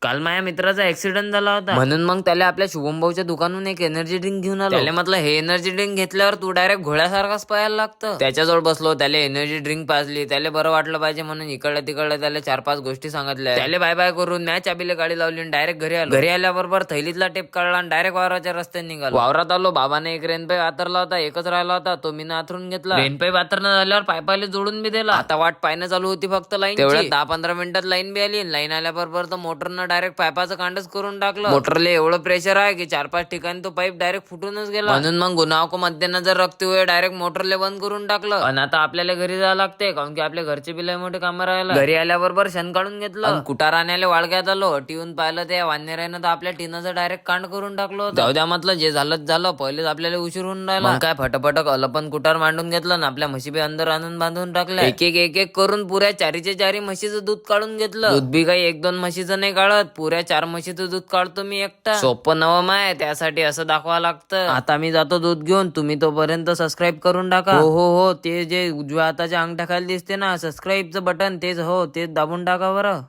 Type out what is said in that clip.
काल माझ्या मित्राचा ऍक्सिडेंट झाला होता, म्हणून मग त्याला आपल्या शुभम भाऊच्या दुकानातून एक एनर्जी ड्रिंक घेऊन आलो. त्याला म्हटलं हे एनर्जी ड्रिंक घेतल्यावर तू डायरेक्ट घोड्यासारखाच पळायला लागतं. त्याच्याजवळ बसलो, त्याला एनर्जी ड्रिंक पाजली, त्याला बरं वाटलं पाहिजे म्हणून इकडलं तिकडलं त्याला 4-5 गोष्टी सांगितल्या. त्याला बाय बाय करून मॅच चाबीला गाडी लावली आणि डायरेक्ट घरी आलो. घरी आल्याबरोबर थैलीतला टेप काढला आणि डायरेक्ट वावराच्या रस्त्याने निघालो. वावरात आलो, बाबाने एक रेनपाईप वातरला होता, एकच राहिला होता, तो मी आथरून घेतला. रेनपाईप वातरणं झाल्यावर पायपाले जोडून बी दिला. आता वाट पाहणं चालू होती फक्त लाईन. तेवढ्यात 10-15 मिनिटात लाईन बी आली. लाईन आल्याबरोबर तर मोटरनं डायरेक्ट पायपाचं कांडच करून टाकलं. मोटरला एवढं प्रेशर आहे की 4-5 ठिकाणी तो पाईप डायरेक्ट फुटूनच गेला. म्हणून मग गुन्हा मध्ये नजर रखते हुए डायरेक्ट मोटरला बंद करून टाकलं. आणि आता आपल्याला घरी जावं लागते, कारण की आपल्या घरचे बी लय मोठे कामं राहिला. घरी आल्याबरोबर शन काढून घेतलं, कुटार आणायला वाळग्यात आलो. टीवून पाहिलं त्या वानेरायनं तर आपल्या टीनाचं डायरेक्ट कांड करून टाकलं. जाऊ द्या म्हटलं, जे झालं झालं, पहिलेच आपल्याला उशीर होऊन राहिला. काय फटाफट अलपन कुटार मांडून घेतलं ना आपल्या म्हशी बी अंदर आणून बांधून टाकल्या. एक करून पुऱ्या 4च्या 4 म्हशीचं दूध काढून घेतलं. दूध बी काही 1-2 म्हशीचं नाही काढत, पुऱ्या 4 म्हशीचं दूध काढतो मी एकटा. सोपं नवं आहे, त्यासाठी असं दाखवावं लागतं. आता मी जातो दूध घेऊन, तुम्ही तोपर्यंत सबस्क्राईब करून टाका. हो, ते जे उजव्या हाताच्या अंगठ्याखाली दिसते ना सबस्क्राईबचं बटन, तेच दाबून टाका बरं.